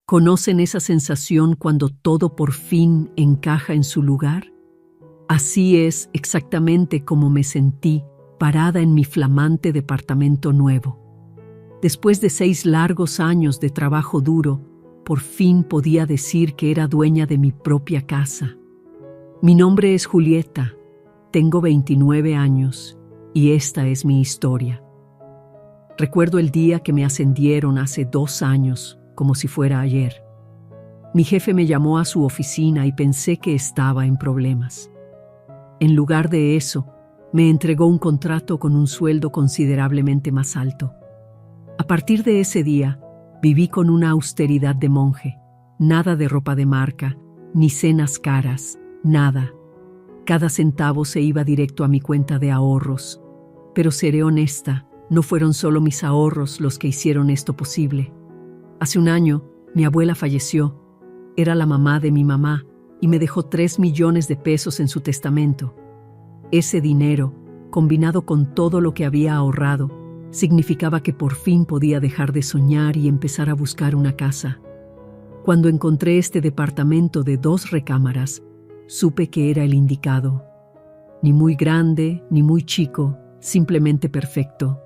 ¿Conocen esa sensación cuando todo por fin encaja en su lugar? Así es exactamente como me sentí parada en mi flamante departamento nuevo. Después de 6 largos años de trabajo duro, por fin podía decir que era dueña de mi propia casa. Mi nombre es Julieta, tengo 29 años y esta es mi historia. Recuerdo el día que me ascendieron hace 2 años, como si fuera ayer. Mi jefe me llamó a su oficina y pensé que estaba en problemas. En lugar de eso, me entregó un contrato con un sueldo considerablemente más alto. A partir de ese día, viví con una austeridad de monje. Nada de ropa de marca, ni cenas caras, nada. Cada centavo se iba directo a mi cuenta de ahorros. Pero seré honesta, no fueron solo mis ahorros los que hicieron esto posible. Hace un año, mi abuela falleció. Era la mamá de mi mamá y me dejó 3 millones de pesos en su testamento. Ese dinero, combinado con todo lo que había ahorrado, significaba que por fin podía dejar de soñar y empezar a buscar una casa. Cuando encontré este departamento de 2 recámaras, supe que era el indicado. Ni muy grande, ni muy chico, simplemente perfecto.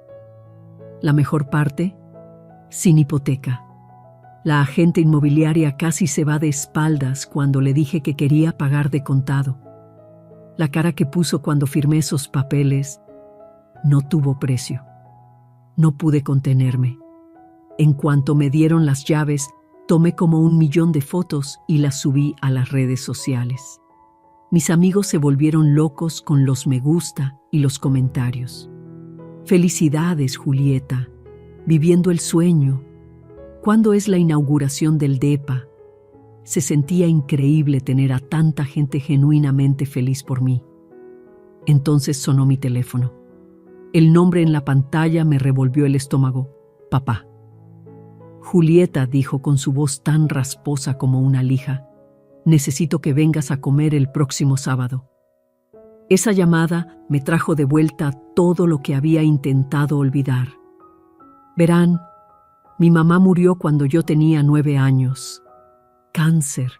La mejor parte, sin hipoteca. La agente inmobiliaria casi se va de espaldas cuando le dije que quería pagar de contado. La cara que puso cuando firmé esos papeles no tuvo precio. No pude contenerme. En cuanto me dieron las llaves, tomé como 1 millón de fotos y las subí a las redes sociales. Mis amigos se volvieron locos con los me gusta y los comentarios. Felicidades, Julieta, viviendo el sueño. ¿Cuándo es la inauguración del DEPA? Se sentía increíble tener a tanta gente genuinamente feliz por mí. Entonces sonó mi teléfono. El nombre en la pantalla me revolvió el estómago. Papá. Julieta, dijo con su voz tan rasposa como una lija, necesito que vengas a comer el próximo sábado. Esa llamada me trajo de vuelta todo lo que había intentado olvidar. Verán, mi mamá murió cuando yo tenía 9 años. Cáncer.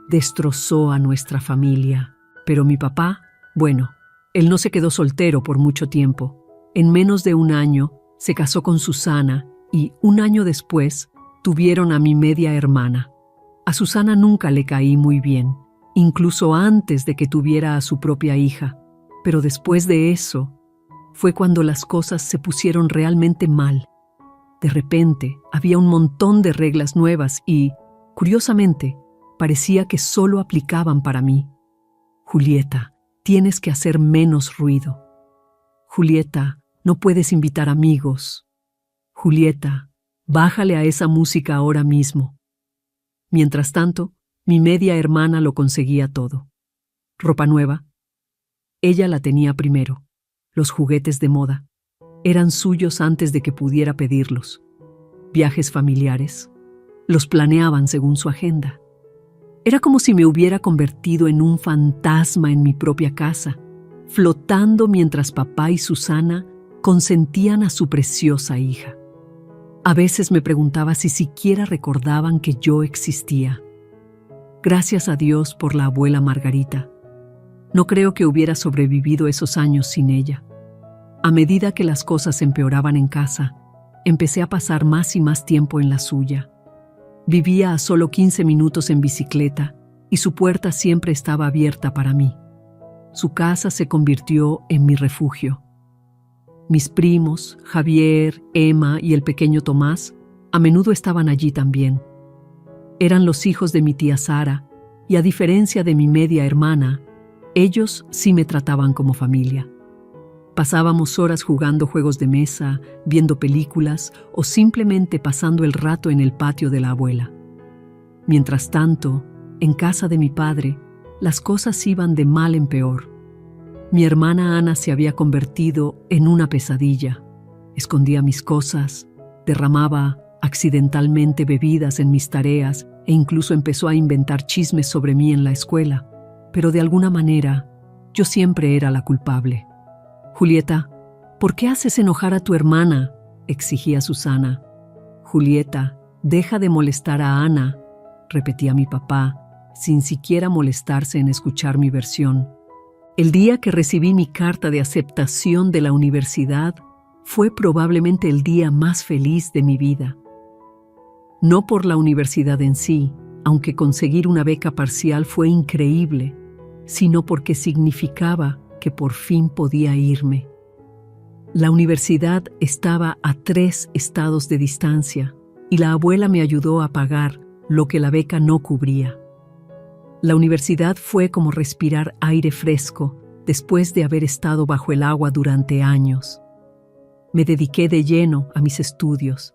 Destrozó a nuestra familia. Pero mi papá, bueno, él no se quedó soltero por mucho tiempo. En menos de 1 año, se casó con Susana y 1 año después, tuvieron a mi media hermana. A Susana nunca le caí muy bien, incluso antes de que tuviera a su propia hija. Pero después de eso, fue cuando las cosas se pusieron realmente mal. De repente, había un montón de reglas nuevas y, curiosamente, parecía que solo aplicaban para mí. Julieta, tienes que hacer menos ruido. Julieta, no puedes invitar amigos. Julieta, bájale a esa música ahora mismo. Mientras tanto, mi media hermana lo conseguía todo. Ropa nueva. Ella la tenía primero. Los juguetes de moda. Eran suyos antes de que pudiera pedirlos. Viajes familiares. Los planeaban según su agenda. Era como si me hubiera convertido en un fantasma en mi propia casa, flotando mientras papá y Susana consentían a su preciosa hija. A veces me preguntaba si siquiera recordaban que yo existía. Gracias a Dios por la abuela Margarita. No creo que hubiera sobrevivido esos años sin ella. A medida que las cosas empeoraban en casa, empecé a pasar más y más tiempo en la suya. Vivía a solo 15 minutos en bicicleta y su puerta siempre estaba abierta para mí. Su casa se convirtió en mi refugio. Mis primos, Javier, Emma y el pequeño Tomás, a menudo estaban allí también. Eran los hijos de mi tía Sara y, a diferencia de mi media hermana, ellos sí me trataban como familia. Pasábamos horas jugando juegos de mesa, viendo películas o simplemente pasando el rato en el patio de la abuela. Mientras tanto, en casa de mi padre, las cosas iban de mal en peor. Mi hermana Ana se había convertido en una pesadilla. Escondía mis cosas, derramaba accidentalmente bebidas en mis tareas e incluso empezó a inventar chismes sobre mí en la escuela. Pero de alguna manera, yo siempre era la culpable. Julieta, ¿por qué haces enojar a tu hermana?, exigía Susana. Julieta, Deja de molestar a Ana, repetía mi papá, sin siquiera molestarse en escuchar mi versión. El día que recibí mi carta de aceptación de la universidad fue probablemente el día más feliz de mi vida. No por la universidad en sí, aunque conseguir una beca parcial fue increíble, sino porque significaba que por fin podía irme. La universidad estaba a 3 estados de distancia y la abuela me ayudó a pagar lo que la beca no cubría. La universidad fue como respirar aire fresco después de haber estado bajo el agua durante años. Me dediqué de lleno a mis estudios.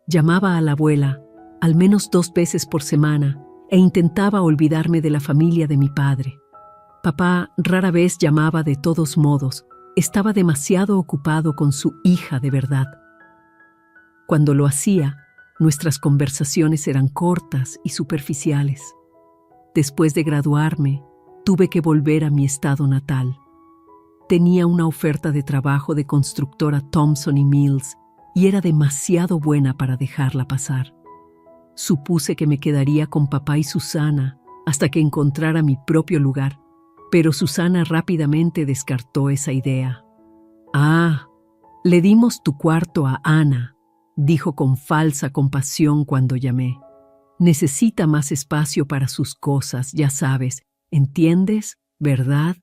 Llamaba a la abuela al menos 2 veces por semana e intentaba olvidarme de la familia de mi padre. Papá rara vez llamaba de todos modos. Estaba demasiado ocupado con su hija de verdad. Cuando lo hacía, nuestras conversaciones eran cortas y superficiales. Después de graduarme, tuve que volver a mi estado natal. Tenía una oferta de trabajo de constructora Thompson y Mills y era demasiado buena para dejarla pasar. Supuse que me quedaría con papá y Susana hasta que encontrara mi propio lugar, pero Susana rápidamente descartó esa idea. «Ah, le dimos tu cuarto a Ana», dijo con falsa compasión cuando llamé. «Necesita más espacio para sus cosas, ya sabes. ¿Entiendes? ¿Verdad?»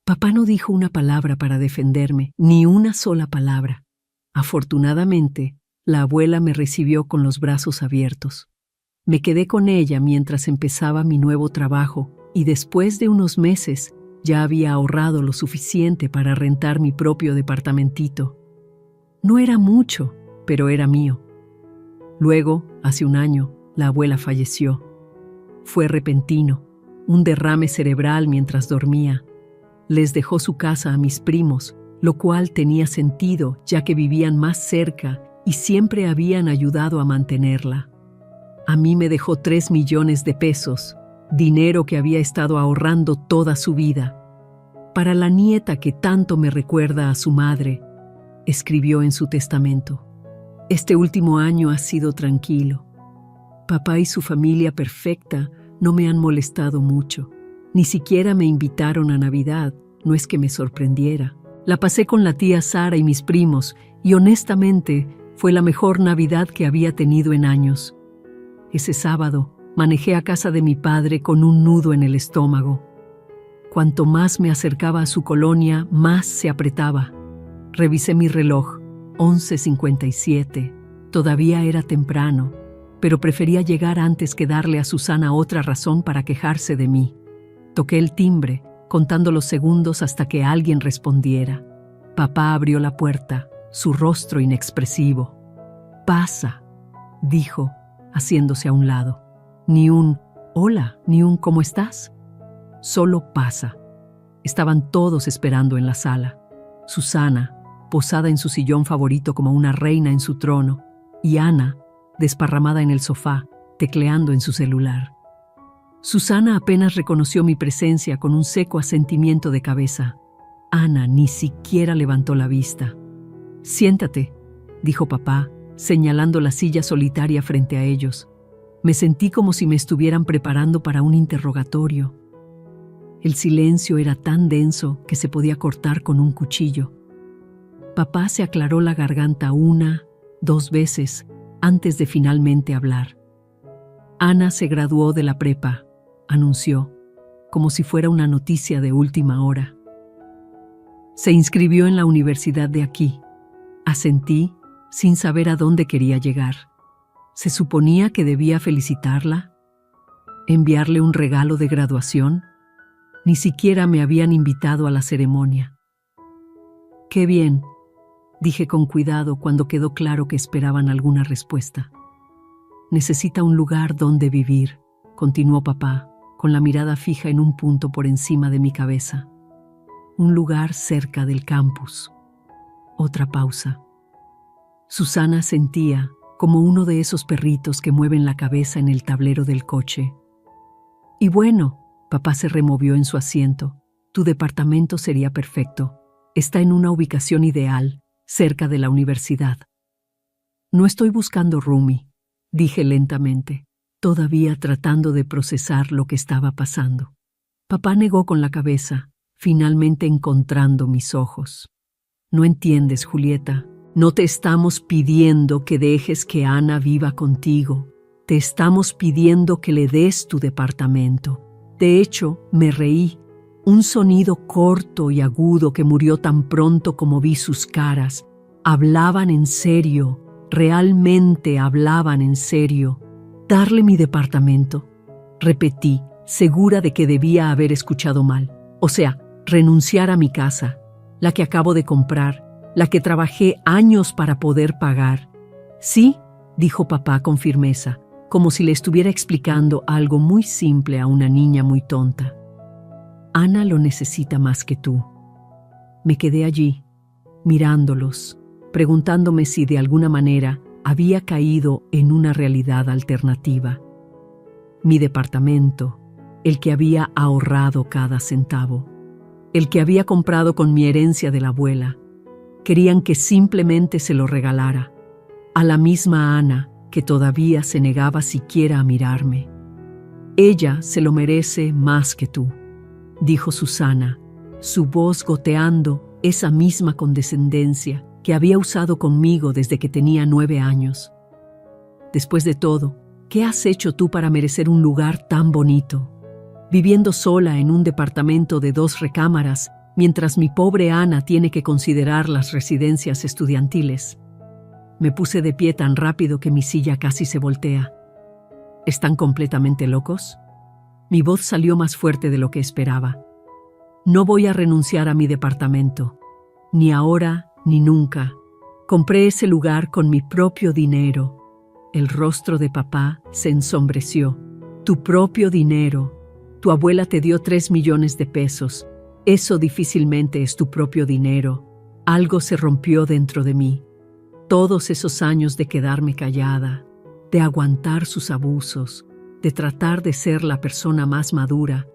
Papá no dijo una palabra para defenderme, ni una sola palabra. Afortunadamente, la abuela me recibió con los brazos abiertos. Me quedé con ella mientras empezaba mi nuevo trabajo y después de unos meses ya había ahorrado lo suficiente para rentar mi propio departamentito. No era mucho, pero era mío. Luego, hace un año, la abuela falleció. Fue repentino, un derrame cerebral mientras dormía. Les dejó su casa a mis primos, lo cual tenía sentido ya que vivían más cerca y siempre habían ayudado a mantenerla. A mí me dejó 3 millones de pesos, dinero que había estado ahorrando toda su vida. Para la nieta que tanto me recuerda a su madre, escribió en su testamento. Este último año ha sido tranquilo. Papá y su familia perfecta no me han molestado mucho. Ni siquiera me invitaron a Navidad, no es que me sorprendiera. La pasé con la tía Sara y mis primos y honestamente fue la mejor Navidad que había tenido en años. Ese sábado manejé a casa de mi padre con un nudo en el estómago. Cuanto más me acercaba a su colonia, más se apretaba. Revisé mi reloj, 11:57. Todavía era temprano, pero prefería llegar antes que darle a Susana otra razón para quejarse de mí. Toqué el timbre, contando los segundos hasta que alguien respondiera. Papá abrió la puerta, su rostro inexpresivo. «Pasa», dijo, haciéndose a un lado. Ni un «hola», ni un «¿cómo estás?». Solo «pasa». Estaban todos esperando en la sala. Susana, posada en su sillón favorito como una reina en su trono, y Ana, desparramada en el sofá, tecleando en su celular. Susana apenas reconoció mi presencia con un seco asentimiento de cabeza. Ana ni siquiera levantó la vista. «Siéntate», dijo papá, señalando la silla solitaria frente a ellos. Me sentí como si me estuvieran preparando para un interrogatorio. El silencio era tan denso que se podía cortar con un cuchillo. Papá se aclaró la garganta 1, 2 veces antes de finalmente hablar. Ana se graduó de la prepa, anunció, como si fuera una noticia de última hora. Se inscribió en la universidad de aquí. Asentí, sin saber a dónde quería llegar. ¿Se suponía que debía felicitarla? ¿Enviarle un regalo de graduación? Ni siquiera me habían invitado a la ceremonia. «Qué bien», dije con cuidado cuando quedó claro que esperaban alguna respuesta. «Necesita un lugar donde vivir», continuó papá, con la mirada fija en un punto por encima de mi cabeza. «Un lugar cerca del campus». Otra pausa. Susana sentía como uno de esos perritos que mueven la cabeza en el tablero del coche. «Y bueno», papá se removió en su asiento, «tu departamento sería perfecto. Está en una ubicación ideal, cerca de la universidad». «No estoy buscando roomie», dije lentamente, todavía tratando de procesar lo que estaba pasando. Papá negó con la cabeza, finalmente encontrando mis ojos. No entiendes, Julieta. No te estamos pidiendo que dejes que Ana viva contigo. Te estamos pidiendo que le des tu departamento. De hecho, me reí. Un sonido corto y agudo que murió tan pronto como vi sus caras. Hablaban en serio, realmente hablaban en serio. ¿Darle mi departamento? Repetí, segura de que debía haber escuchado mal. O sea, renunciar a mi casa, la que acabo de comprar, la que trabajé años para poder pagar. Sí, dijo papá con firmeza, como si le estuviera explicando algo muy simple a una niña muy tonta. Ana lo necesita más que tú. Me quedé allí, mirándolos, preguntándome si de alguna manera había caído en una realidad alternativa. Mi departamento, el que había ahorrado cada centavo, el que había comprado con mi herencia de la abuela, querían que simplemente se lo regalara, a la misma Ana que todavía se negaba siquiera a mirarme. Ella se lo merece más que tú, dijo Susana, su voz goteando esa misma condescendencia que había usado conmigo desde que tenía 9 años. Después de todo, ¿qué has hecho tú para merecer un lugar tan bonito? Viviendo sola en un departamento de 2 recámaras, mientras mi pobre Ana tiene que considerar las residencias estudiantiles. Me puse de pie tan rápido que mi silla casi se voltea. ¿Están completamente locos? Mi voz salió más fuerte de lo que esperaba. No voy a renunciar a mi departamento, ni ahora ni nunca. Compré ese lugar con mi propio dinero. El rostro de papá se ensombreció. Tu propio dinero. Tu abuela te dio 3 millones de pesos. Eso difícilmente es tu propio dinero. Algo se rompió dentro de mí. Todos esos años de quedarme callada, de aguantar sus abusos, de tratar de ser la persona más madura,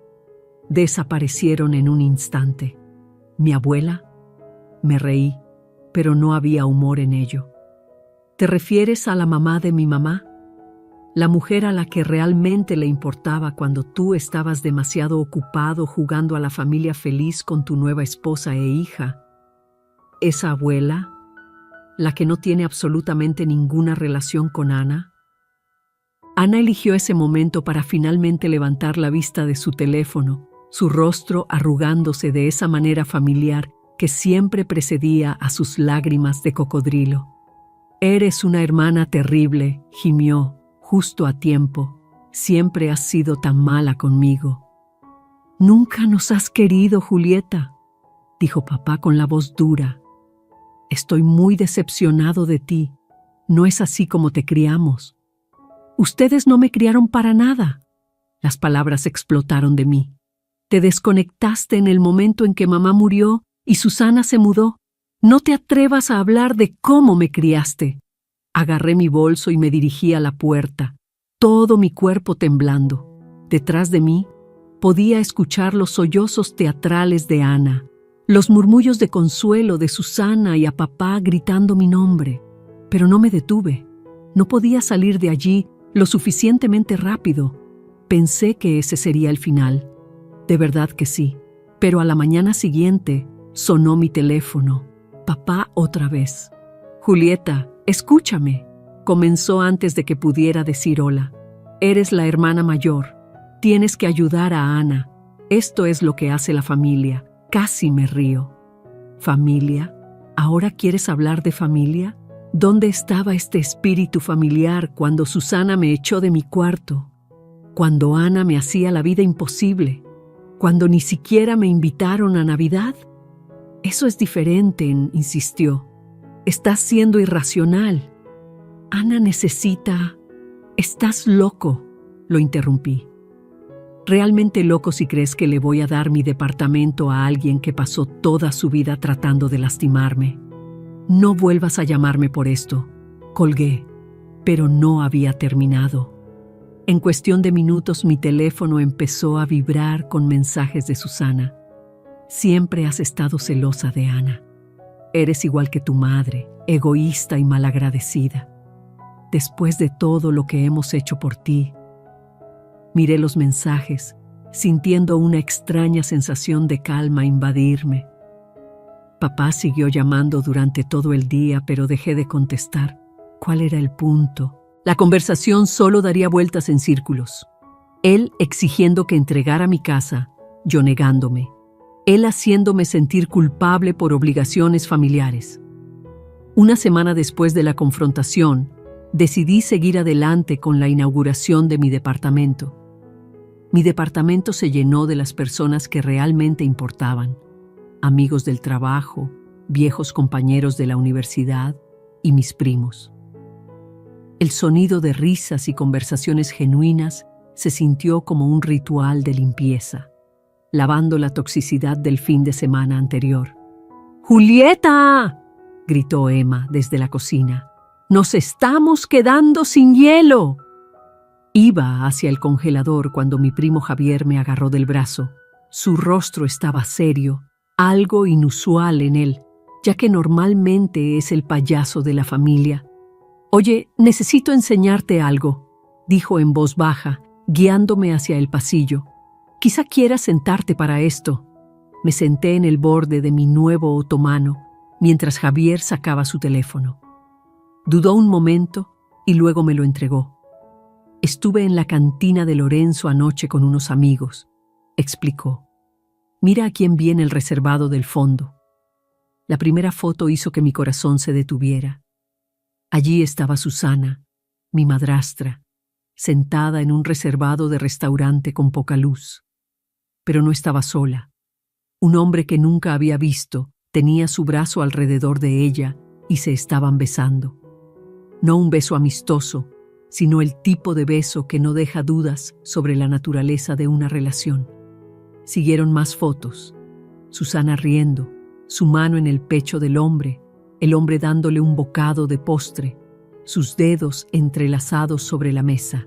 desaparecieron en un instante. ¿Mi abuela? Me reí, pero no había humor en ello. ¿Te refieres a la mamá de mi mamá? La mujer a la que realmente le importaba cuando tú estabas demasiado ocupado jugando a la familia feliz con tu nueva esposa e hija. ¿Esa abuela? ¿La que no tiene absolutamente ninguna relación con Ana? Ana eligió ese momento para finalmente levantar la vista de su teléfono, su rostro arrugándose de esa manera familiar que siempre precedía a sus lágrimas de cocodrilo. Eres una hermana terrible, gimió, justo a tiempo. Siempre has sido tan mala conmigo. Nunca nos has querido, Julieta, dijo papá con la voz dura. Estoy muy decepcionado de ti. No es así como te criamos. Ustedes no me criaron para nada. Las palabras explotaron de mí. Te desconectaste en el momento en que mamá murió y Susana se mudó. No te atrevas a hablar de cómo me criaste. Agarré mi bolso y me dirigí a la puerta, todo mi cuerpo temblando. Detrás de mí podía escuchar los sollozos teatrales de Ana, los murmullos de consuelo de Susana y a papá gritando mi nombre. Pero no me detuve. No podía salir de allí lo suficientemente rápido. Pensé que ese sería el final. De verdad que sí. Pero a la mañana siguiente sonó mi teléfono. Papá otra vez. Julieta, escúchame. Comenzó antes de que pudiera decir hola. Eres la hermana mayor. Tienes que ayudar a Ana. Esto es lo que hace la familia. Casi me río. ¿Familia? ¿Ahora quieres hablar de familia? ¿Dónde estaba este espíritu familiar cuando Susana me echó de mi cuarto? Cuando Ana me hacía la vida imposible. Cuando ni siquiera me invitaron a Navidad. Eso es diferente, insistió. Estás siendo irracional. Ana necesita... Estás loco, lo interrumpí. Realmente loco si crees que le voy a dar mi departamento a alguien que pasó toda su vida tratando de lastimarme. No vuelvas a llamarme por esto. Colgué, pero no había terminado. En cuestión de minutos mi teléfono empezó a vibrar con mensajes de Susana. Siempre has estado celosa de Ana. Eres igual que tu madre, egoísta y malagradecida. después de todo lo que hemos hecho por ti. Miré los mensajes, sintiendo una extraña sensación de calma invadirme. Papá siguió llamando durante todo el día, pero dejé de contestar. ¿Cuál era el punto? La conversación solo daría vueltas en círculos. Él exigiendo que entregara mi casa, yo negándome. Él haciéndome sentir culpable por obligaciones familiares. Una semana después de la confrontación, decidí seguir adelante con la inauguración de mi departamento. Mi departamento se llenó de las personas que realmente importaban: amigos del trabajo, viejos compañeros de la universidad y mis primos. El sonido de risas y conversaciones genuinas se sintió como un ritual de limpieza, lavando la toxicidad del fin de semana anterior. ¡Julieta!, gritó Emma desde la cocina. ¡Nos estamos quedando sin hielo! Iba hacia el congelador cuando mi primo Javier me agarró del brazo. Su rostro estaba serio, algo inusual en él, ya que normalmente es el payaso de la familia. «Oye, necesito enseñarte algo», dijo en voz baja, guiándome hacia el pasillo. «Quizá quieras sentarte para esto». Me senté en el borde de mi nuevo otomano, mientras Javier sacaba su teléfono. Dudó un momento y luego me lo entregó. «Estuve en la cantina de Lorenzo anoche con unos amigos», explicó. «Mira a quién viene el reservado del fondo». La primera foto hizo que mi corazón se detuviera. Allí estaba Susana, mi madrastra, sentada en un reservado de restaurante con poca luz. Pero no estaba sola. Un hombre que nunca había visto tenía su brazo alrededor de ella y se estaban besando. No un beso amistoso, sino el tipo de beso que no deja dudas sobre la naturaleza de una relación. Siguieron más fotos. Susana riendo, su mano en el pecho del hombre, el hombre dándole un bocado de postre, sus dedos entrelazados sobre la mesa.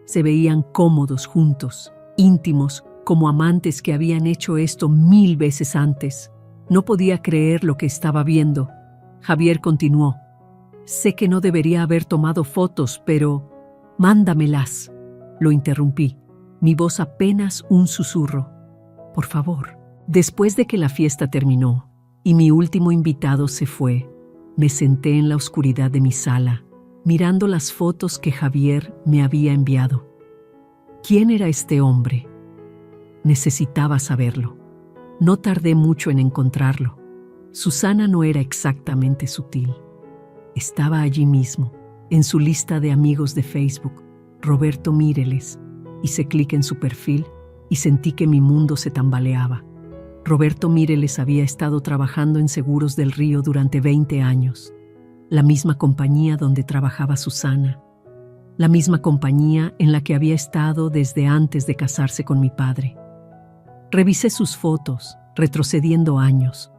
Se veían cómodos juntos, íntimos, como amantes que habían hecho esto 1000 veces antes. No podía creer lo que estaba viendo. Javier continuó. «Sé que no debería haber tomado fotos, pero mándamelas». Lo interrumpí, mi voz apenas un susurro. «Por favor». Después de que la fiesta terminó y mi último invitado se fue, me senté en la oscuridad de mi sala, mirando las fotos que Javier me había enviado. ¿Quién era este hombre? Necesitaba saberlo. No tardé mucho en encontrarlo. Susana no era exactamente sutil. Estaba allí mismo, en su lista de amigos de Facebook, Roberto Mireles. Hice clic en su perfil y sentí que mi mundo se tambaleaba. Roberto Mireles había estado trabajando en Seguros del Río durante 20 años. La misma compañía donde trabajaba Susana. La misma compañía en la que había estado desde antes de casarse con mi padre. Revisé sus fotos, retrocediendo años.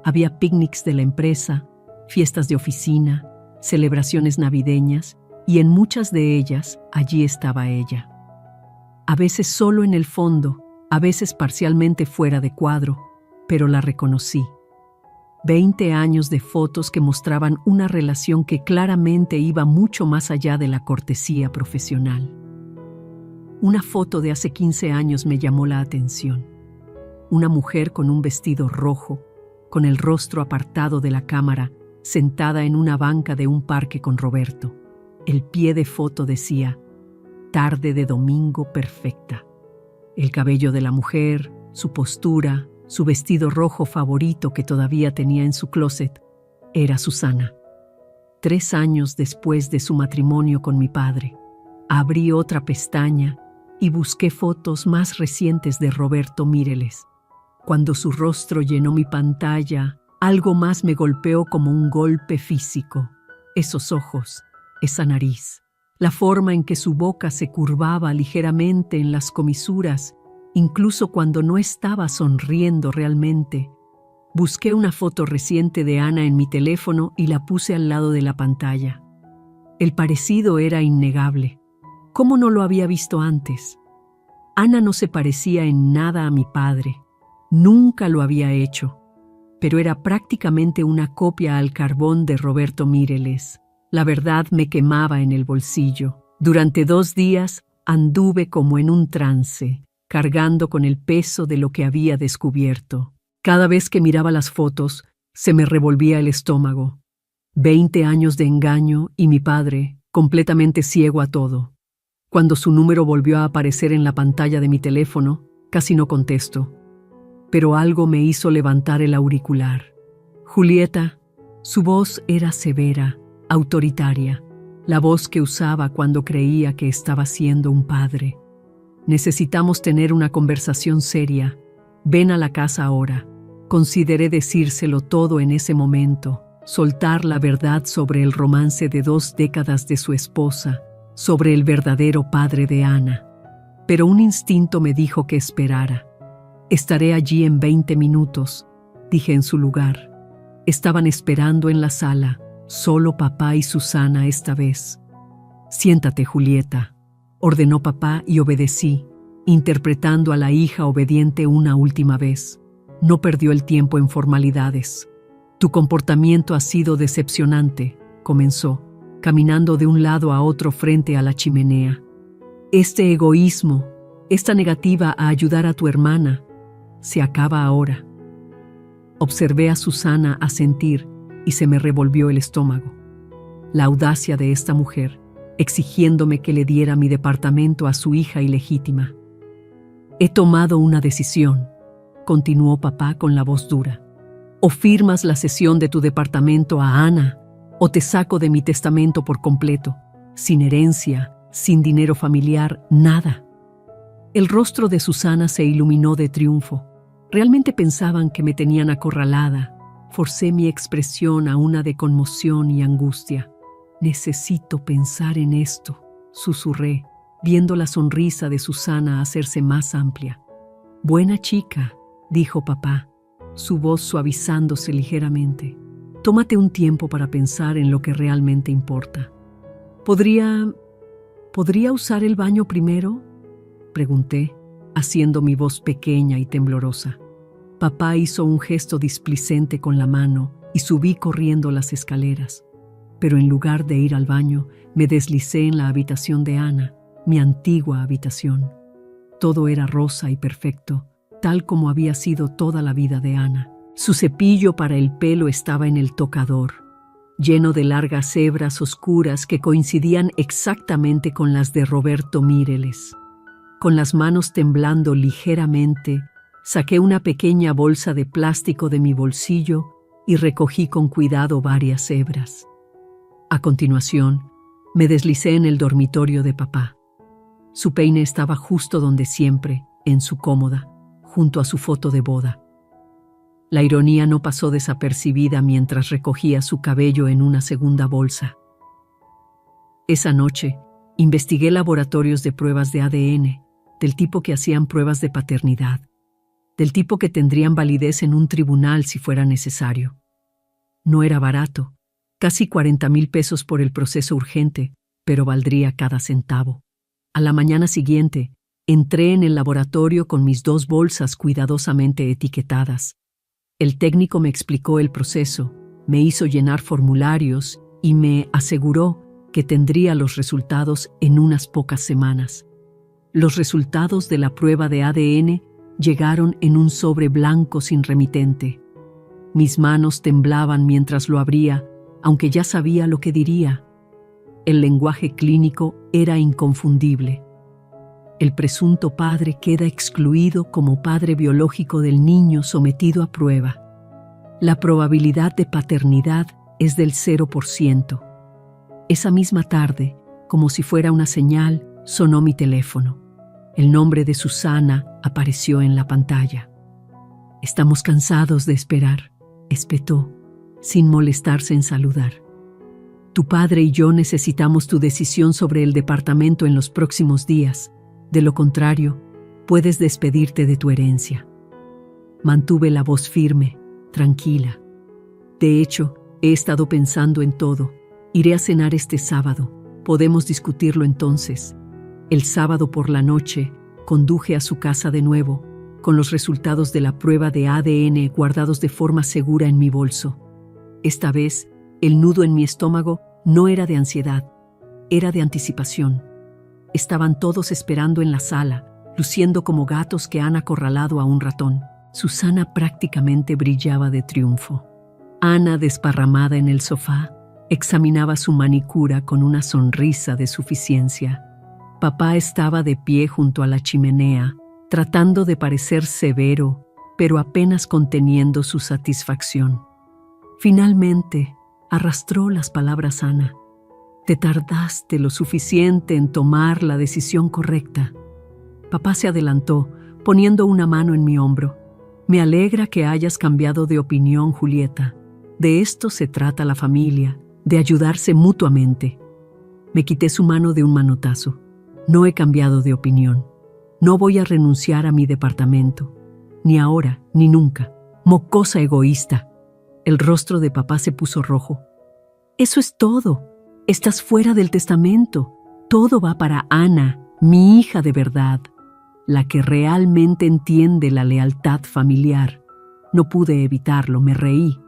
Había picnics de la empresa, fiestas de oficina, celebraciones navideñas, y en muchas de ellas allí estaba ella. A veces solo en el fondo, a veces parcialmente fuera de cuadro, pero la reconocí. 20 años de fotos que mostraban una relación que claramente iba mucho más allá de la cortesía profesional. Una foto de hace 15 años me llamó la atención. Una mujer con un vestido rojo, con el rostro apartado de la cámara, sentada en una banca de un parque con Roberto. El pie de foto decía: «Tarde de domingo perfecta». El cabello de la mujer, su postura, su vestido rojo favorito que todavía tenía en su closet, era Susana. 3 años después de su matrimonio con mi padre, abrí otra pestaña y busqué fotos más recientes de Roberto Mireles. Cuando su rostro llenó mi pantalla, algo más me golpeó como un golpe físico. Esos ojos, esa nariz, la forma en que su boca se curvaba ligeramente en las comisuras, incluso cuando no estaba sonriendo realmente. Busqué una foto reciente de Ana en mi teléfono y la puse al lado de la pantalla. El parecido era innegable. ¿Cómo no lo había visto antes? Ana no se parecía en nada a mi padre. Nunca lo había hecho, pero era prácticamente una copia al carbón de Roberto Mireles. La verdad me quemaba en el bolsillo. Durante 2 días anduve como en un trance, cargando con el peso de lo que había descubierto. Cada vez que miraba las fotos, se me revolvía el estómago. 20 años de engaño y mi padre, completamente ciego a todo. Cuando su número volvió a aparecer en la pantalla de mi teléfono, casi no contesto. Pero algo me hizo levantar el auricular. Julieta. Su voz era severa, autoritaria, la voz que usaba cuando creía que estaba siendo un padre. Necesitamos tener una conversación seria. Ven a la casa ahora. Consideré decírselo todo en ese momento, soltar la verdad sobre el romance de 2 décadas de su esposa, sobre el verdadero padre de Ana. Pero un instinto me dijo que esperara. Estaré allí en 20 minutos, dije en su lugar. Estaban esperando en la sala, solo papá y Susana esta vez. Siéntate, Julieta, ordenó papá y obedecí, interpretando a la hija obediente una última vez. No perdió el tiempo en formalidades. Tu comportamiento ha sido decepcionante, comenzó, caminando de un lado a otro frente a la chimenea. Este egoísmo, esta negativa a ayudar a tu hermana, se acaba ahora. Observé a Susana asentir y se me revolvió el estómago. La audacia de esta mujer, exigiéndome que le diera mi departamento a su hija ilegítima. He tomado una decisión, continuó papá con la voz dura. O firmas la cesión de tu departamento a Ana, o te saco de mi testamento por completo, sin herencia, sin dinero familiar, nada. El rostro de Susana se iluminó de triunfo. Realmente pensaban que me tenían acorralada. Forcé mi expresión a una de conmoción y angustia. Necesito pensar en esto, susurré, viendo la sonrisa de Susana hacerse más amplia. Buena chica, dijo papá, su voz suavizándose ligeramente. Tómate un tiempo para pensar en lo que realmente importa. ¿Podría usar el baño primero?, pregunté, haciendo mi voz pequeña y temblorosa. Papá hizo un gesto displicente con la mano y subí corriendo las escaleras. Pero en lugar de ir al baño, me deslicé en la habitación de Ana, mi antigua habitación. Todo era rosa y perfecto, tal como había sido toda la vida de Ana. Su cepillo para el pelo estaba en el tocador, lleno de largas hebras oscuras que coincidían exactamente con las de Roberto Mireles. Con las manos temblando ligeramente, saqué una pequeña bolsa de plástico de mi bolsillo y recogí con cuidado varias hebras. A continuación, me deslicé en el dormitorio de papá. Su peine estaba justo donde siempre, en su cómoda, junto a su foto de boda. La ironía no pasó desapercibida mientras recogía su cabello en una segunda bolsa. Esa noche, investigué laboratorios de pruebas de ADN, del tipo que hacían pruebas de paternidad, del tipo que tendrían validez en un tribunal si fuera necesario. No era barato, casi 40,000 pesos por el proceso urgente, pero valdría cada centavo. A la mañana siguiente, entré en el laboratorio con mis 2 bolsas cuidadosamente etiquetadas. El técnico me explicó el proceso, me hizo llenar formularios y me aseguró que tendría los resultados en unas pocas semanas. Los resultados de la prueba de ADN llegaron en un sobre blanco sin remitente. Mis manos temblaban mientras lo abría, aunque ya sabía lo que diría. El lenguaje clínico era inconfundible. El presunto padre queda excluido como padre biológico del niño sometido a prueba. La probabilidad de paternidad es del 0%. Esa misma tarde, como si fuera una señal, sonó mi teléfono. El nombre de Susana apareció en la pantalla. Estamos cansados de esperar, espetó, sin molestarse en saludar. Tu padre y yo necesitamos tu decisión sobre el departamento en los próximos días. De lo contrario, puedes despedirte de tu herencia. Mantuve la voz firme, tranquila. De hecho, he estado pensando en todo. Iré a cenar este sábado. Podemos discutirlo entonces. El sábado por la noche, conduje a su casa de nuevo, con los resultados de la prueba de ADN guardados de forma segura en mi bolso. Esta vez, el nudo en mi estómago No era de ansiedad, era de anticipación. Estaban todos esperando en la sala, luciendo como gatos que han acorralado a un ratón. Susana prácticamente brillaba de triunfo. Ana, desparramada en el sofá, examinaba su manicura con una sonrisa de suficiencia. Papá estaba de pie junto a la chimenea, tratando de parecer severo, pero apenas conteniendo su satisfacción. Finalmente, arrastró las palabras Ana. Te tardaste lo suficiente en tomar la decisión correcta. Papá se adelantó, poniendo una mano en mi hombro. Me alegra que hayas cambiado de opinión, Julieta. De esto se trata la familia, de ayudarse mutuamente. Me quité su mano de un manotazo. No he cambiado de opinión. No voy a renunciar a mi departamento. Ni ahora, ni nunca. Mocosa egoísta. El rostro de papá se puso rojo. Eso es todo. Estás fuera del testamento. Todo va para Ana, mi hija de verdad, la que realmente entiende la lealtad familiar. No pude evitarlo, me reí.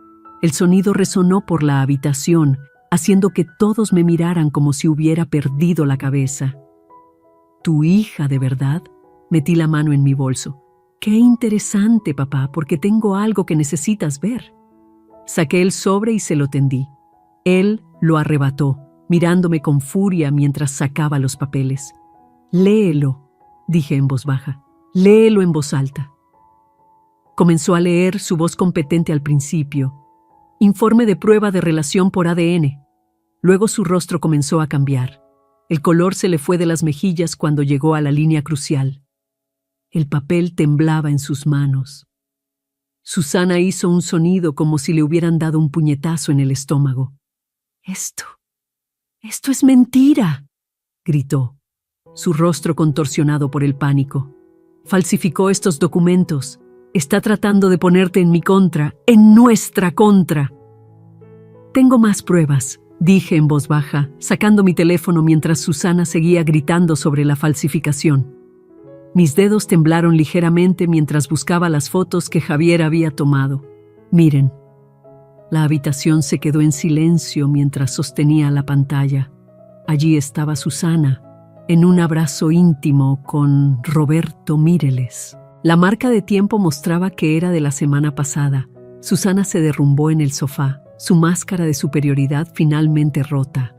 El sonido resonó por la habitación, haciendo que todos me miraran como si hubiera perdido la cabeza. ¿Tu hija de verdad? Metí la mano en mi bolso. Qué interesante, papá, porque tengo algo que necesitas ver. Saqué el sobre y se lo tendí. Él lo arrebató, mirándome con furia mientras sacaba los papeles. Léelo, dije en voz baja. Léelo en voz alta. Comenzó a leer, su voz competente al principio. Informe de prueba de relación por ADN. Luego su rostro comenzó a cambiar. El color se le fue de las mejillas cuando llegó a la línea crucial. El papel temblaba en sus manos. Susana hizo un sonido como si le hubieran dado un puñetazo en el estómago. Esto es mentira, gritó, su rostro contorsionado por el pánico. Falsificó estos documentos. Está tratando de ponerte en mi contra, en nuestra contra. Tengo más pruebas, dije en voz baja, sacando mi teléfono mientras Susana seguía gritando sobre la falsificación. Mis dedos temblaron ligeramente mientras buscaba las fotos que Javier había tomado. Miren. La habitación se quedó en silencio mientras sostenía la pantalla. Allí estaba Susana, en un abrazo íntimo con Roberto Mireles. La marca de tiempo mostraba que era de la semana pasada. Susana se derrumbó en el sofá, su máscara de superioridad finalmente rota.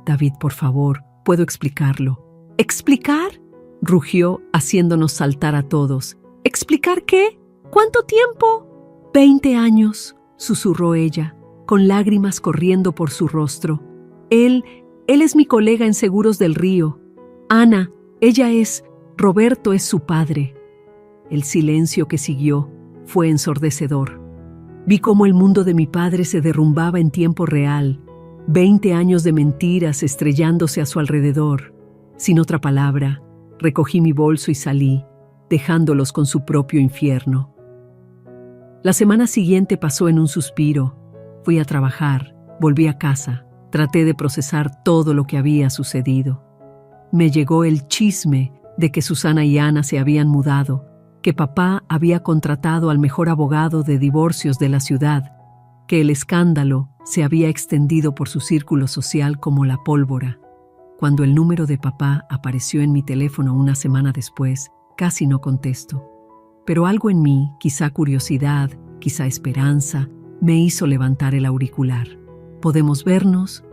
David, por favor, puedo explicarlo. ¿Explicar?, rugió, haciéndonos saltar a todos. ¿Explicar qué? ¿Cuánto tiempo? 20 años, susurró ella, con lágrimas corriendo por su rostro. Él es mi colega en Seguros del Río. Ana, ella es. Roberto es su padre. El silencio que siguió fue ensordecedor. Vi cómo el mundo de mi padre se derrumbaba en tiempo real, 20 años de mentiras estrellándose a su alrededor. Sin otra palabra, recogí mi bolso y salí, dejándolos con su propio infierno. La semana siguiente pasó en un suspiro. Fui a trabajar, volví a casa, traté de procesar todo lo que había sucedido. Me llegó el chisme de que Susana y Ana se habían mudado, que papá había contratado al mejor abogado de divorcios de la ciudad, que el escándalo se había extendido por su círculo social como la pólvora. Cuando el número de papá apareció en mi teléfono una semana después, casi no contesto. Pero algo en mí, quizá curiosidad, quizá esperanza, me hizo levantar el auricular. ¿Podemos vernos?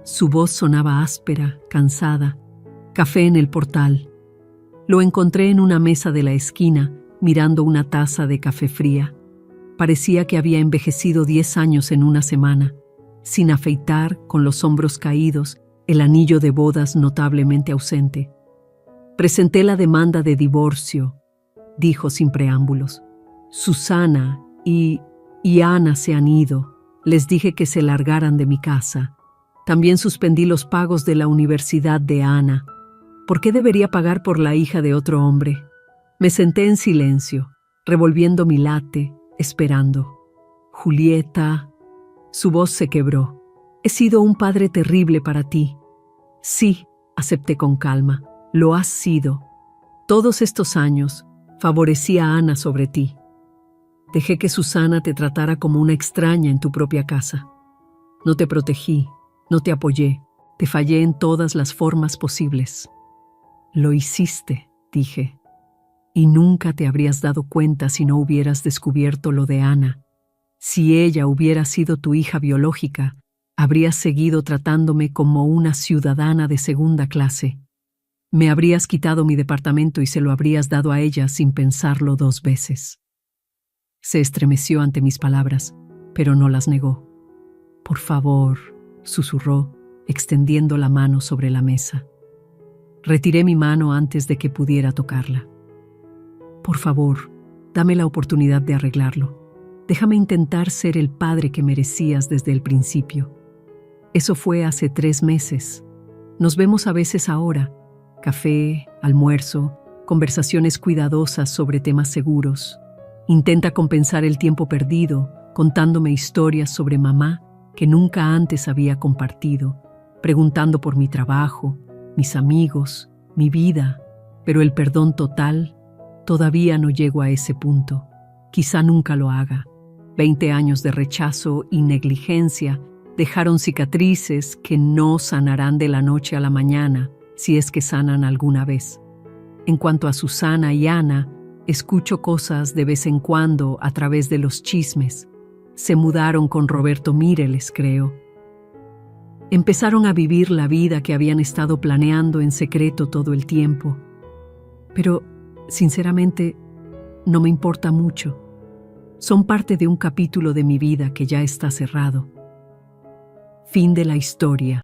Su voz sonaba áspera, cansada. Café en el portal. Lo encontré en una mesa de la esquina, mirando una taza de café fría. Parecía que había envejecido 10 años en una semana, sin afeitar, con los hombros caídos, el anillo de bodas notablemente ausente. Presenté la demanda de divorcio, dijo sin preámbulos. Susana y Ana se han ido. Les dije que se largaran de mi casa. También suspendí los pagos de la universidad de Ana. ¿Por qué debería pagar por la hija de otro hombre? Me senté en silencio, revolviendo mi latte, esperando. Julieta. Su voz se quebró. He sido un padre terrible para ti. Sí, acepté con calma. Lo has sido. Todos estos años favorecí a Ana sobre ti. Dejé que Susana te tratara como una extraña en tu propia casa. No te protegí, No te apoyé, te fallé en todas las formas posibles. Lo hiciste, dije, y nunca te habrías dado cuenta si no hubieras descubierto lo de Ana. Si ella hubiera sido tu hija biológica, habrías seguido tratándome como una ciudadana de segunda clase. Me habrías quitado mi departamento y se lo habrías dado a ella sin pensarlo 2 veces. Se estremeció ante mis palabras, pero no las negó. Por favor, susurró, extendiendo la mano sobre la mesa. Retiré mi mano antes de que pudiera tocarla. Por favor, dame la oportunidad de arreglarlo. Déjame intentar ser el padre que merecías desde el principio. Eso fue hace 3 meses. Nos vemos a veces ahora. Café, almuerzo, conversaciones cuidadosas sobre temas seguros. Intenta compensar el tiempo perdido, contándome historias sobre mamá que nunca antes había compartido, preguntando por mi trabajo, mis amigos, mi vida, pero el perdón total, todavía no llego a ese punto. Quizá nunca lo haga. 20 años de rechazo y negligencia dejaron cicatrices que no sanarán de la noche a la mañana, si es que sanan alguna vez. En cuanto a Susana y Ana, escucho cosas de vez en cuando a través de los chismes. Se mudaron con Roberto Mireles, creo. Empezaron a vivir la vida que habían estado planeando en secreto todo el tiempo. Pero, sinceramente, no me importa mucho. Son parte de un capítulo de mi vida que ya está cerrado. Fin de la historia.